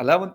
11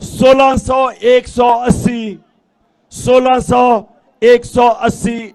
1,180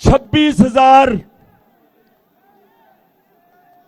26,000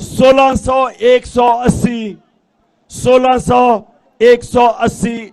1,180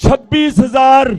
26,000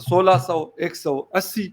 1600, 180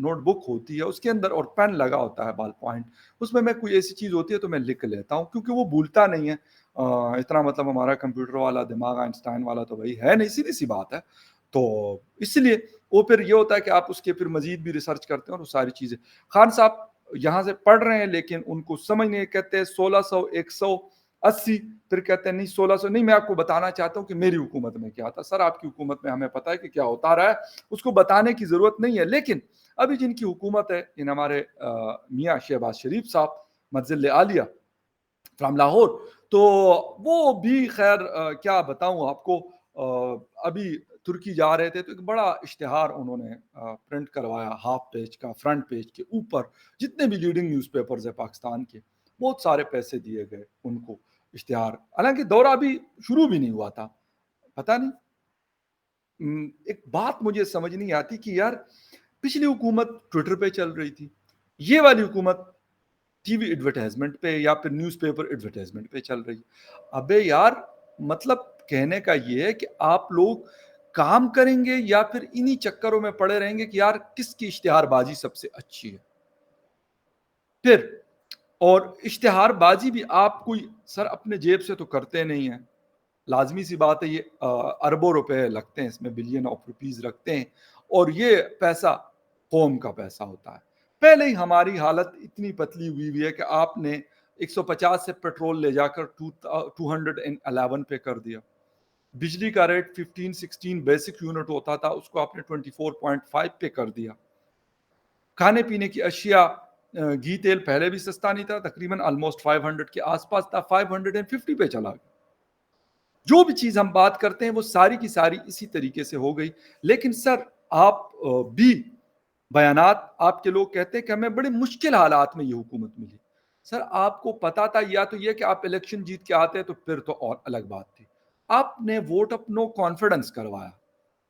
note book ہوتی ہے اس کے اندر اور پین لگا ہوتا ہے بال پوائنٹ, اس میں کوئی ایسی چیز ہوتی ہے تو میں لکھ لیتا ہوں, کیونکہ وہ بھولتا نہیں ہے. اتنا مطلب ہمارا کمپیوٹر والا دماغ آئنسٹائن والا تو بھائی ہے نہیں, سیدھی سی بات ہے. تو اس لیے وہ پھر یہ ہوتا ہے کہ آپ اس کے پھر مزید بھی ریسرچ کرتے ہیں اور وہ ساری چیزیں. خان صاحب یہاں سے پڑھ رہے ہیں لیکن ان کو سمجھ نہیں, کہتے ہیں 1600 180, پھر کہتے ہیں نہیں 1600 نہیں. میں آپ کو بتانا چاہتا ہوں کہ میری حکومت میں کیا تھا. سر آپ کی حکومت میں ہمیں پتا ہے کہ کیا ہوتا رہا ہے, اس کو بتانے کی ضرورت نہیں ہے. لیکن ابھی جن کی حکومت ہے, ان ہمارے میاں شہباز شریف صاحب منزل عالیہ فرام لاہور, تو وہ بھی خیر کیا بتاؤں آپ کو, ابھی ترکی جا رہے تھے تو ایک بڑا اشتہار انہوں نے پرنٹ کروایا, ہاف پیج کا, فرنٹ پیج کے اوپر جتنے بھی لیڈنگ نیوز پیپرز ہیں پاکستان کے, بہت سارے پیسے دیے گئے ان کو اشتہار, حالانکہ دورہ بھی شروع بھی نہیں ہوا تھا. پتہ نہیں, ایک بات مجھے سمجھ نہیں آتی کہ یار پچھلی حکومت ٹویٹر پہ چل رہی تھی, یہ والی حکومت ٹی وی ایڈورٹائزمنٹ پہ یا پھر نیوز پیپر ایڈورٹائزمنٹ پہ چل رہی ہے. ابے یار مطلب کہنے کا یہ ہے کہ آپ لوگ کام کریں گے یا پھر انہی چکروں میں پڑے رہیں گے کہ یار کس کی اشتہار بازی سب سے اچھی ہے. پھر اور اشتہار بازی بھی آپ کوئی سر اپنے جیب سے تو کرتے نہیں ہیں, لازمی سی بات ہے, یہ اربوں روپے لگتے ہیں اس میں, بلین آف روپیز رکھتے ہیں, اور یہ پیسہ قوم کا پیسہ ہوتا ہے. پہلے ہی ہماری حالت اتنی پتلی ہوئی ہے کہ آپ نے 150 سے پیٹرول لے جا کر 211 پہ کر دیا. بجلی کا ریٹ 15-16 بیسک یونٹ ہوتا تھا, اس کو آپ نے 24.5 پہ کر دیا. کھانے پینے کی اشیاء, گھی تیل پہلے بھی سستا نہیں تھا, تقریباً آلموسٹ 500 کے آس پاس تھا, 550 پہ چلا گیا. جو بھی چیز ہم بات کرتے ہیں وہ ساری کی ساری اسی طریقے سے ہو گئی. لیکن سر آپ بھی بیانات, آپ کے لوگ کہتے ہیں کہ ہمیں بڑے مشکل حالات میں یہ حکومت ملی. سر آپ کو پتا تھا یا تو یہ کہ آپ الیکشن جیت کے آتے تو پھر تو اور الگ بات تھی. آپ نے ووٹ اپ نو کانفیڈنس کروایا,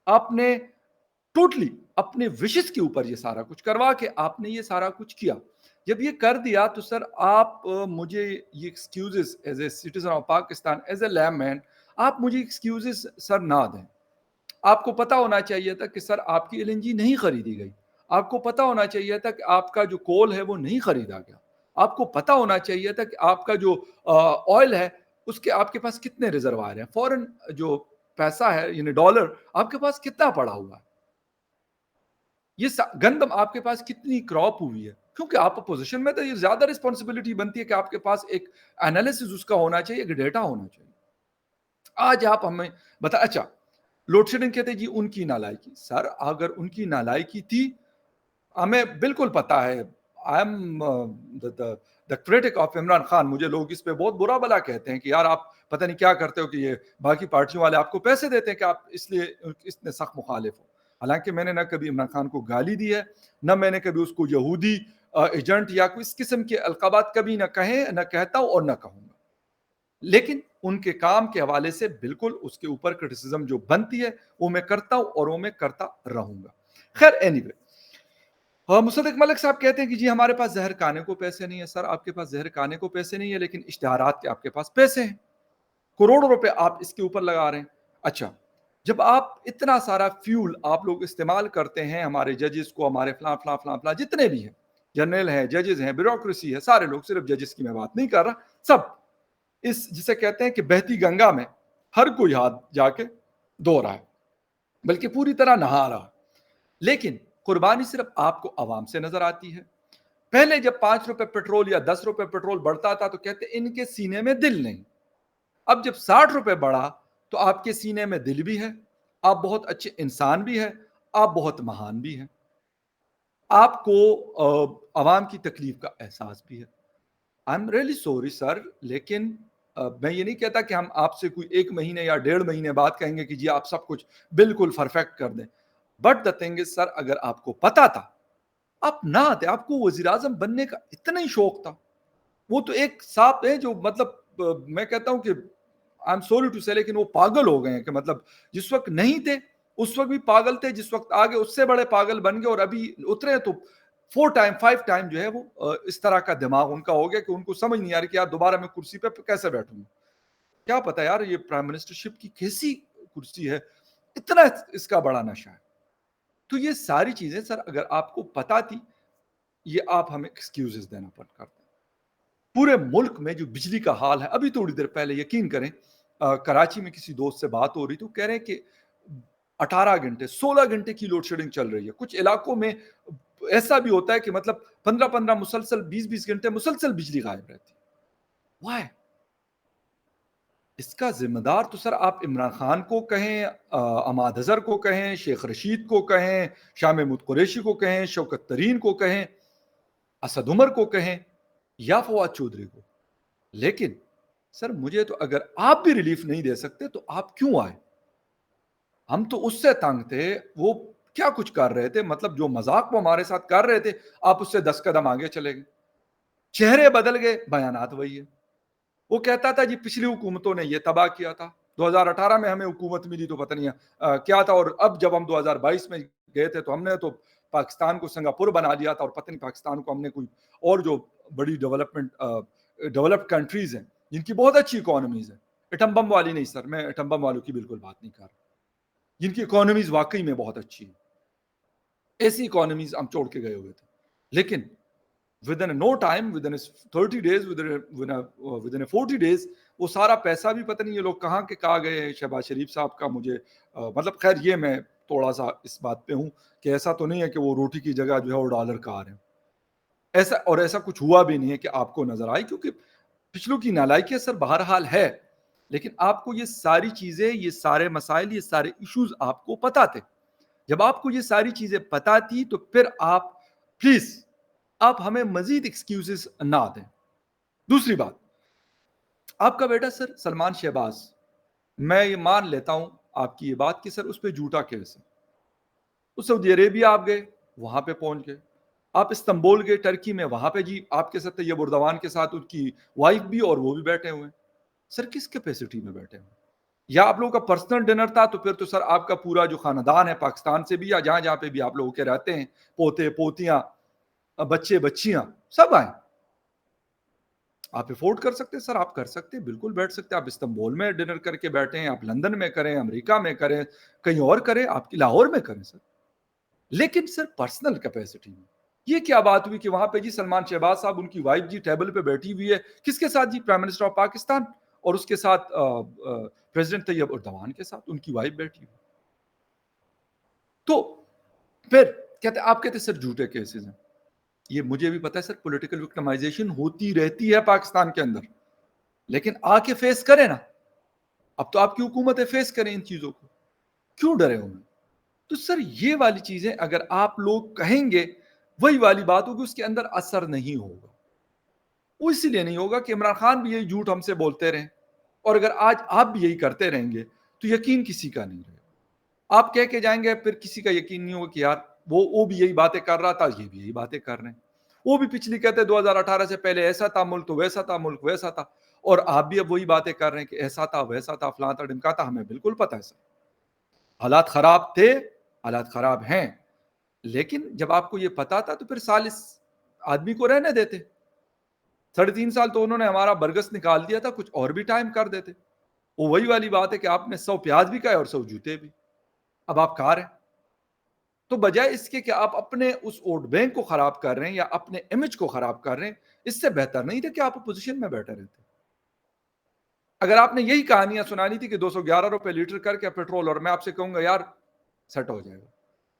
آپ نے ٹوٹلی اپنے وشز کے اوپر یہ سارا کچھ کروا کے آپ نے یہ سارا کچھ کیا. جب یہ کر دیا تو سر آپ مجھے یہ excuses as a citizen of Pakistan, as a layman, آپ مجھے ایکسکیوزز سر نہ دیں. آپ کو پتا ہونا چاہیے تھا کہ سر آپ کی LNG نہیں خریدی گئی, آپ کو پتا ہونا چاہیے تھا کہ آپ کا جو کول ہے وہ نہیں خریدا گیا, آپ کو پتا ہونا چاہیے تھا کہ آپ کا جو آئل ہے اس کے آپ کے پاس کتنے ریزروائر ہیں, فورن جو پیسہ ہے یعنی ڈالر آپ کے پاس کتنا پڑا ہوا ہے, یہ گندم آپ کے پاس کتنی کراپ ہوئی ہے. کیونکہ آپ اپوزیشن میں تو یہ زیادہ رسپانسبلٹی بنتی ہے کہ آپ کے پاس ایک انالیسس اس کا ہونا چاہیے, ایک ڈیٹا ہونا چاہیے. آج آپ ہمیں بتا, اچھا لوڈ شیڈنگ کہتے ہیں جی ان کی نالائکی. سر اگر ان کی نالائکی تھی, ہمیں بالکل پتا ہے, I am the critic of Imran Khan, مجھے لوگ اس پہ بہت برا بلا کہتے ہیں کہ یار آپ پتہ نہیں کیا کرتے ہو کہ یہ باقی پارٹیوں والے آپ کو پیسے دیتے ہیں کہ آپ اس لیے اتنے سخت مخالف ہو. حالانکہ میں نے نہ کبھی عمران خان کو گالی دی ہے, نہ میں نے کبھی اس کو یہودی ایجنٹ یا کوئی اس قسم کے القابات کبھی نہ کہے, نہ کہتا ہوں اور نہ کہوں گا. لیکن ان کے کام کے حوالے سے بالکل اس کے اوپر کرٹیسزم جو بنتی ہے وہ میں کرتا ہوں اور وہ میں کرتا رہوں گا. خیر اینی وے, مصدق ملک صاحب کہتے ہیں کہ جی ہمارے پاس زہر کھانے کو پیسے نہیں ہے. سر آپ کے پاس زہر کھانے کو پیسے نہیں ہے لیکن اشتہارات کے آپ کے پاس پیسے ہیں, کروڑوں روپے آپ اس کے اوپر لگا رہے ہیں. اچھا جب آپ اتنا سارا فیول آپ لوگ استعمال کرتے ہیں, ہمارے ججز کو, ہمارے فلاں فلاں فلاں فلاں جتنے بھی ہیں, جنرل ہیں, ججز ہیں, بیوروکریسی ہے, سارے لوگ, صرف ججز کی میں بات نہیں کر رہا, سب اس جسے کہتے ہیں کہ بہتی گنگا میں ہر کوئی ہاتھ جا کے دھو رہا ہے, بلکہ پوری طرح نہا رہا. لیکن قربانی صرف آپ کو عوام سے نظر آتی ہے. پہلے جب 5 روپے پیٹرول یا 10 روپے پیٹرول بڑھتا تھا تو کہتے ان کے سینے میں دل نہیں. اب جب 60 روپے بڑھا تو آپ کے سینے میں دل بھی ہے, آپ بہت اچھے انسان بھی ہے, آپ بہت مہان بھی ہیں, آپ کو عوام کی تکلیف کا احساس بھی ہے. I am really sorry sir, لیکن میں یہ نہیں کہتا کہ ہم آپ سے کوئی 1 مہینے یا 1.5 مہینے بعد کہیں گے کہ جی آپ سب کچھ بالکل پرفیکٹ کر دیں. بٹ دا تھنگ از سر, اگر آپ کو پتا تھا آپ نہ آتے, آپ کو وزیر اعظم بننے کا اتنا ہی شوق تھا. وہ تو ایک صاحب ہے جو مطلب میں کہتا ہوں کہ آئی ایم سوری ٹو سے, لیکن وہ پاگل ہو گئے ہیں کہ مطلب جس وقت نہیں تھے اس وقت بھی پاگل تھے, جس وقت آگے اس سے بڑے پاگل بن گئے, اور ابھی اترے تو 4 ٹائم 5 ٹائم جو ہے وہ اس طرح کا دماغ ان کا ہو گیا کہ ان کو سمجھ نہیں آ رہی کہ یار دوبارہ میں کرسی پہ کیسے بیٹھوں گا. کیا پتا یار یہ پرائم منسٹرشپ کی کیسی کرسی ہے, اتنا اس کا بڑا نشہ ہے. تو یہ ساری چیزیں سر اگر آپ کو پتا تھی، یہ آپ ہمیں ایکسکیوزز دینا پڑ کرتے ہیں. پورے ملک میں جو بجلی کا حال ہے، ابھی تھوڑی دیر پہلے یقین کریں کراچی میں کسی دوست سے بات ہو رہی تو کہہ رہے ہیں کہ 18 گھنٹے 16 گھنٹے کی لوڈ شیڈنگ چل رہی ہے. کچھ علاقوں میں ایسا بھی ہوتا ہے کہ مطلب 15 مسلسل 20 گھنٹے مسلسل بجلی غائب رہتی. Why؟ اس کا ذمہ دار تو سر آپ عمران خان کو کہیں، عماد اظہر کو کہیں، شیخ رشید کو کہیں، شاہ محمود قریشی کو کہیں، شوکت ترین کو کہیں، اسد عمر کو کہیں یا فواد چودھری کو. لیکن سر مجھے تو اگر آپ بھی ریلیف نہیں دے سکتے تو آپ کیوں آئے؟ ہم تو اس سے تنگ تھے، وہ کیا کچھ کر رہے تھے، مطلب جو مذاق وہ ہمارے ساتھ کر رہے تھے آپ اس سے 10 قدم آگے چلے گئے. چہرے بدل گئے، بیانات وہی ہے. وہ کہتا تھا جی پچھلی حکومتوں نے یہ تباہ کیا تھا، 2018 میں ہمیں حکومت ملی تو پتہ نہیں کیا تھا، اور اب جب ہم 2022 میں گئے تھے تو ہم نے تو پاکستان کو سنگاپور بنا دیا تھا، اور پتہ نہیں پاکستان کو ہم نے کوئی اور جو بڑی ڈیولپڈ کنٹریز ہیں جن کی بہت اچھی اکانومیز ہیں، ایٹم بم والی نہیں سر، میں ایٹم بم والوں کی بالکل بات نہیں کر رہا، جن کی اکانومیز واقعی میں بہت اچھی ہیں، ایسی اکانومیز ہم چھوڑ کے گئے ہوئے تھے. لیکن within no time, within 30 days, within 40 days وہ سارا پیسہ بھی پتہ نہیں یہ لوگ کہاں کے کہاں گئے ہیں. شہباز شریف صاحب کا مجھے مطلب خیر یہ میں تھوڑا سا اس بات پہ ہوں کہ ایسا تو نہیں ہے کہ وہ روٹی کی جگہ جو ہے وہ ڈالر کا آ رہے ہیں، ایسا کچھ ہوا بھی نہیں ہے کہ آپ کو نظر آئی، کیونکہ پچھلوں کی نالائکی سر بہرحال ہے. لیکن آپ کو یہ ساری چیزیں، یہ سارے مسائل، یہ سارے ایشوز آپ کو پتا تھے. جب آپ کو یہ ساری چیزیں پتا تھی تو پھر آپ پلیز آپ ہمیں مزید ایکسکیوزز نہ دیں. دوسری بات، آپ کا بیٹا سر سلمان شہباز، میں یہ مان لیتا ہوں آپ کی یہ بات کہ سر اس پہ جھوٹا کیس ہے. اس سعودی عربیہ آپ گئے، وہاں پہ پہنچ گئے، آپ استنبول گئے ٹرکی میں، وہاں پہ جی آپ کے ساتھ طیب اردوان کے ساتھ ان کی وائف بھی اور وہ بھی بیٹھے ہوئے ہیں. سر کس کیپیسٹی میں بیٹھے ہوئے؟ یا آپ لوگوں کا پرسنل ڈنر تھا تو پھر تو سر آپ کا پورا جو خاندان ہے پاکستان سے بھی یا جہاں جہاں پہ بھی آپ لوگوں کے رہتے ہیں، پوتے پوتیاں بچے بچیاں سب آئیں. آپ افورڈ کر سکتے سر، آپ کر سکتے، بالکل بیٹھ سکتے. آپ استنبول میں ڈنر کر کے بیٹھے ہیں، آپ لندن میں کریں، امریکہ میں کریں، کہیں اور کریں، آپ کی لاہور میں کریں سر. لیکن سر پرسنل کیپیسٹی میں یہ کیا بات ہوئی کہ وہاں پہ جی سلمان شہباز صاحب ان کی وائف جی ٹیبل پہ بیٹھی ہوئی ہے، کس کے ساتھ جی؟ پرائم منسٹر آف پاکستان، اور اس کے ساتھ پریزیڈنٹ طیب اردوان کے ساتھ ان کی وائف بیٹھی ہوئی. تو پھر کہتے آپ کہتے سر جھوٹے کیسز ہیں. یہ مجھے بھی پتا ہے سر پولیٹیکل وکٹمائزیشن ہوتی رہتی ہے پاکستان کے اندر، لیکن آ کے فیس کریں نا. اب تو آپ کی حکومت ہے، فیس کریں ان چیزوں کو، کیوں ڈرے ہوئے؟ تو سر یہ والی چیزیں اگر آپ لوگ کہیں گے وہی والی بات ہوگی، اس کے اندر اثر نہیں ہوگا. وہ اسی لیے نہیں ہوگا کہ عمران خان بھی یہی جھوٹ ہم سے بولتے رہیں، اور اگر آج آپ بھی یہی کرتے رہیں گے تو یقین کسی کا نہیں رہے گا. آپ کہہ کے جائیں گے پھر کسی کا یقین نہیں ہوگا کہ یار وہ بھی یہی باتیں کر رہا تھا، یہ بھی یہی باتیں کر رہے ہیں. وہ بھی پچھلی کہتے 2018 سے پہلے ایسا تھا ملک تو ویسا تھا، ملک ویسا تھا، اور آپ بھی اب وہی باتیں کر رہے ہیں کہ ایسا تھا ویسا تھا فلاں تھا ڈمکا تھا. ہمیں بالکل پتہ ہے سر حالات خراب تھے، حالات خراب ہیں. لیکن جب آپ کو یہ پتا تھا تو پھر سال اس آدمی کو رہنے دیتے. 3.5 سال تو انہوں نے ہمارا برگس نکال دیا تھا، کچھ اور بھی ٹائم کر دیتے. وہ وہی والی بات ہے کہ آپ نے 100 پیاز بھی کھائے اور 100 جوتے بھی. اب آپ کھا رہے ہیں تو بجائے اس کے کہ آپ اپنے اس ووٹ بینک کو خراب کر رہے ہیں یا اپنے امیج کو خراب کر رہے ہیں، اس سے بہتر نہیں تھا کہ آپ اپوزیشن میں بیٹھے رہتے. اگر آپ نے یہی کہانیاں سنانی تھی کہ 211 روپے لیٹر کر کے پیٹرول، اور میں آپ سے کہوں گا یار سیٹ ہو جائے گا،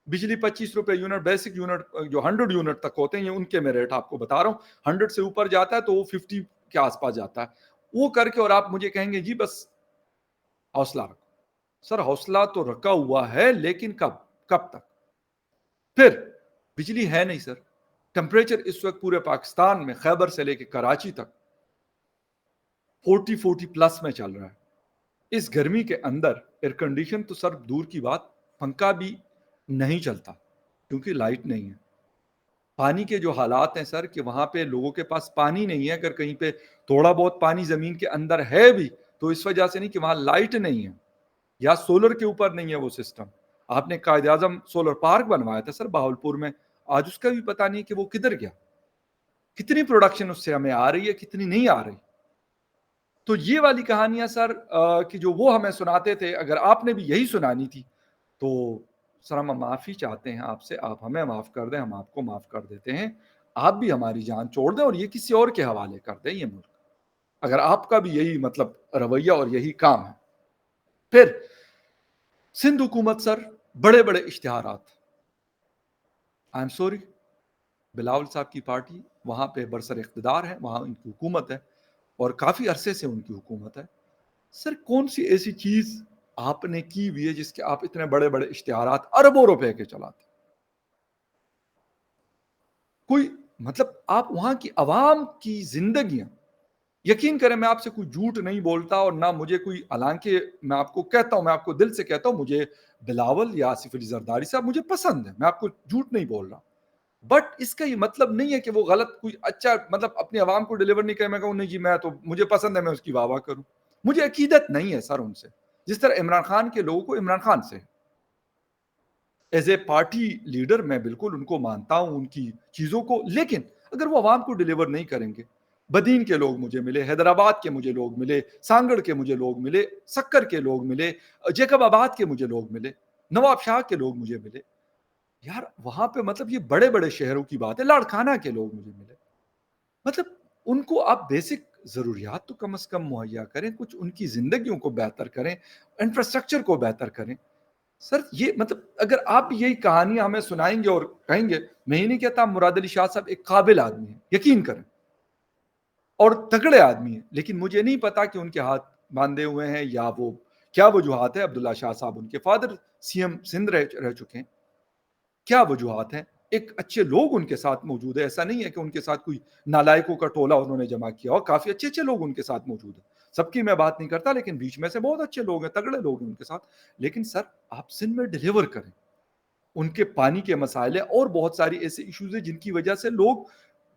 بجلی 25 روپے یونٹ، بیسک یونٹ جو 100 یونٹ تک ہوتے ہیں، یہ ان کے میں ریٹ آپ کو بتا رہا ہوں. 100 سے اوپر جاتا ہے تو وہ 50 کے آس پاس جاتا ہے. وہ کر کے اور آپ مجھے کہیں گے جی بس حوصلہ رکھو. سر حوصلہ تو رکھا ہوا ہے، لیکن کب تک؟ پھر بجلی ہے نہیں سر. ٹمپریچر اس وقت پورے پاکستان میں خیبر سے لے کے کراچی تک 40 پلس میں چل رہا ہے. اس گرمی کے اندر ایئر کنڈیشن تو سر دور کی بات، پنکھا بھی نہیں چلتا کیونکہ لائٹ نہیں ہے. پانی کے جو حالات ہیں سر کہ وہاں پہ لوگوں کے پاس پانی نہیں ہے. اگر کہیں پہ تھوڑا بہت پانی زمین کے اندر ہے بھی تو اس وجہ سے نہیں کہ وہاں لائٹ نہیں ہے یا سولر کے اوپر نہیں ہے وہ سسٹم. آپ نے قائد اعظم سولر پارک بنوایا تھا سر بہاولپور میں، آج اس کا بھی پتہ نہیں کہ وہ کدھر گیا. کتنی پروڈکشن اس سے ہمیں آ رہی ہے، کتنی نہیں آ رہی. تو یہ والی کہانیاں سر کہ جو وہ ہمیں سناتے تھے، اگر آپ نے بھی یہی سنانی تھی تو سر ہم معافی چاہتے ہیں آپ سے, آپ ہمیں معاف کر دیں, ہم آپ کو معاف کر دیتے ہیں, آپ بھی ہماری جان چھوڑ دیں اور یہ کسی اور کے حوالے کر دیں یہ ملک, اگر آپ کا بھی یہی مطلب رویہ اور یہی کام ہے. پھر سندھ حکومت سر بڑے بڑے اشتہارات, آئی ایم سوری, بلاول صاحب کی پارٹی وہاں پہ برسر اقتدار ہے, وہاں ان کی حکومت ہے اور کافی عرصے سے ان کی حکومت ہے. سر کون سی ایسی چیز آپ نے کی ہوئی ہے جس کے آپ اتنے بڑے بڑے اشتہارات اربوں روپے کے چلاتے؟ کوئی مطلب آپ وہاں کی عوام کی زندگیاں, یقین کریں میں آپ سے کوئی جھوٹ نہیں بولتا اور نہ مجھے کوئی, حالانکہ میں آپ کو کہتا ہوں, میں آپ کو دل سے کہتا ہوں, مجھے بلاول یا آصف علی زرداری صاحب مجھے پسند ہے, میں آپ کو جھوٹ نہیں بول رہا, بٹ اس کا یہ مطلب نہیں ہے کہ وہ غلط کوئی اچھا مطلب اپنی عوام کو ڈیلیور نہیں کرے. میں کہوں نہیں جی میں تو مجھے پسند ہے, میں اس کی واہ واہ کروں, مجھے عقیدت نہیں ہے سر ان سے, جس طرح عمران خان کے لوگوں کو عمران خان سے ایز اے پارٹی لیڈر میں بالکل ان کو مانتا ہوں, ان کی چیزوں کو, لیکن اگر وہ عوام کو ڈیلیور نہیں کریں گے, بدین کے لوگ مجھے ملے, حیدرآباد کے مجھے لوگ ملے, سانگڑ کے مجھے لوگ ملے, سکر کے لوگ ملے, جیکب آباد کے مجھے لوگ ملے, نواب شاہ کے لوگ مجھے ملے, یار وہاں پہ مطلب یہ بڑے بڑے شہروں کی بات ہے, لاڑکانہ کے لوگ مجھے ملے, مطلب ان کو آپ بیسک ضروریات تو کم از کم مہیا کریں, کچھ ان کی زندگیوں کو بہتر کریں, انفراسٹرکچر کو بہتر کریں. سر یہ مطلب اگر آپ یہی کہانیاں ہمیں سنائیں گے اور کہیں گے, میں ہی نہیں کہتا مراد علی شاہ صاحب ایک قابل آدمی ہیں, یقین کریں, اور تگڑے آدمی ہیں, لیکن مجھے نہیں پتا کہ ان کے ہاتھ باندھے ہوئے ہیں یا وہ کیا وجوہات ہے. عبداللہ شاہ صاحب ان کے فادر سی ایم سندھ رہ چکے ہیں, کیا وجوہات ہیں؟ ایک اچھے لوگ ان کے ساتھ موجود ہے, ایسا نہیں ہے کہ ان کے ساتھ کوئی نالائکوں کا ٹولہ انہوں نے جمع کیا, اور کافی اچھے اچھے لوگ ان کے ساتھ موجود ہیں, سب کی میں بات نہیں کرتا, لیکن بیچ میں سے بہت اچھے لوگ ہیں, تگڑے لوگ ہیں ان کے ساتھ. لیکن سر آپ سندھ میں ڈیلیور کریں, ان کے پانی کے مسائل ہیں اور بہت ساری ایسے ایشوز ہیں جن کی وجہ سے لوگ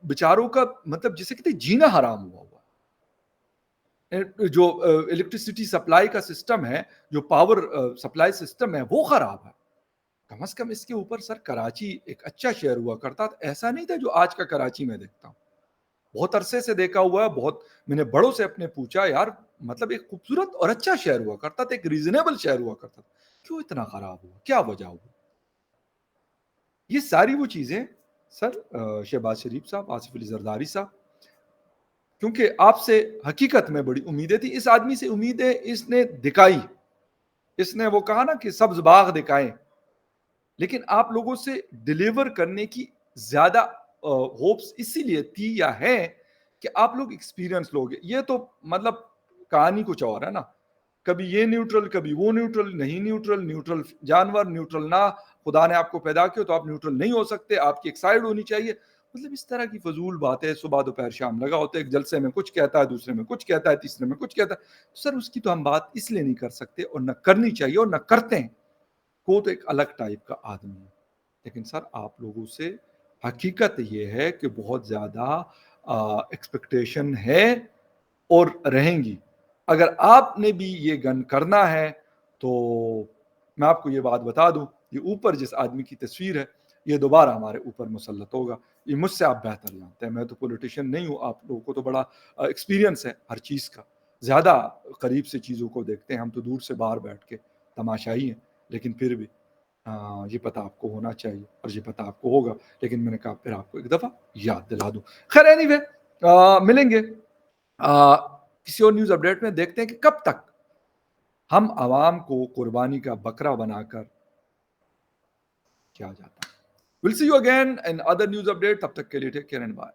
بیچاروں کا مطلب جسے کہتے ہیں جینا حرام ہوا ہوا. جو الیکٹریسٹی سپلائی کا سسٹم ہے, جو پاور سپلائی سسٹم ہے, وہ خراب ہے. کم از کم اس کے اوپر سر کراچی ایک اچھا شہر ہوا کرتا تھا, ایسا نہیں تھا جو آج کا کراچی میں دیکھتا ہوں, بہت عرصے سے دیکھا ہوا ہے, بہت میں نے بڑوں سے اپنے پوچھا, یار مطلب ایک خوبصورت اور اچھا شہر ہوا کرتا تھا, ایک ریزنیبل شہر ہوا کرتا تھا, کیوں اتنا خراب ہوا, کیا وجہ ہوا؟ یہ ساری وہ چیزیں سر شہباز شریف صاحب, آصف علی زرداری صاحب, کیونکہ آپ سے حقیقت میں بڑی امیدیں تھی, اس آدمی سے امیدیں اس نے دکھائی, اس نے وہ کہا نا کہ سبز باغ دکھائیں, لیکن آپ لوگوں سے ڈیلیور کرنے کی زیادہ ہوپس اسی لیے تھی یا ہے کہ آپ لوگ ایکسپیرینس لوگ. یہ تو مطلب کہانی کچھ اور ہے نا, کبھی یہ نیوٹرل کبھی وہ نیوٹرل, نہیں نیوٹرل جانور, نیوٹرل نہ, خدا نے آپ کو پیدا کیا تو آپ نیوٹرل نہیں ہو سکتے, آپ کی ایک سائڈ ہونی چاہیے, مطلب اس طرح کی فضول باتیں صبح دوپہر شام لگا ہوتا ہے, ایک جلسے میں کچھ کہتا ہے, دوسرے میں کچھ کہتا ہے, تیسرے میں کچھ کہتا ہے. سر اس کی تو ہم بات اس لیے نہیں کر سکتے اور نہ کرنی چاہیے اور نہ کرتے ہیں, کو تو ایک الگ ٹائپ کا آدمی ہے. لیکن سر آپ لوگوں سے حقیقت یہ ہے کہ بہت زیادہ ایکسپیکٹیشن ہے اور رہیں گی. اگر آپ نے بھی یہ گن کرنا ہے تو میں آپ کو یہ بات بتا دوں, یہ اوپر جس آدمی کی تصویر ہے یہ دوبارہ ہمارے اوپر مسلط ہوگا. یہ مجھ سے آپ بہتر جانتے ہیں, میں تو پولیٹیشین نہیں ہوں, آپ لوگوں کو تو بڑا ایکسپیرینس ہے ہر چیز کا, زیادہ قریب سے چیزوں کو دیکھتے ہیں, ہم تو دور سے باہر بیٹھ کے تماشائی ہیں, لیکن پھر بھی یہ پتہ آپ کو ہونا چاہیے اور یہ پتہ آپ کو ہوگا. لیکن میں نے کہا پھر آپ کو ایک دفعہ یاد دلا دوں. خیر اینی وے ملیں گے کسی اور نیوز اپڈیٹ میں, دیکھتے ہیں کہ کب تک ہم عوام کو قربانی کا بکرا بنا کر کیا جاتا ہے. We'll see you again in other news update. تب تک کے لیے ٹیک کیئر اینڈ بائے.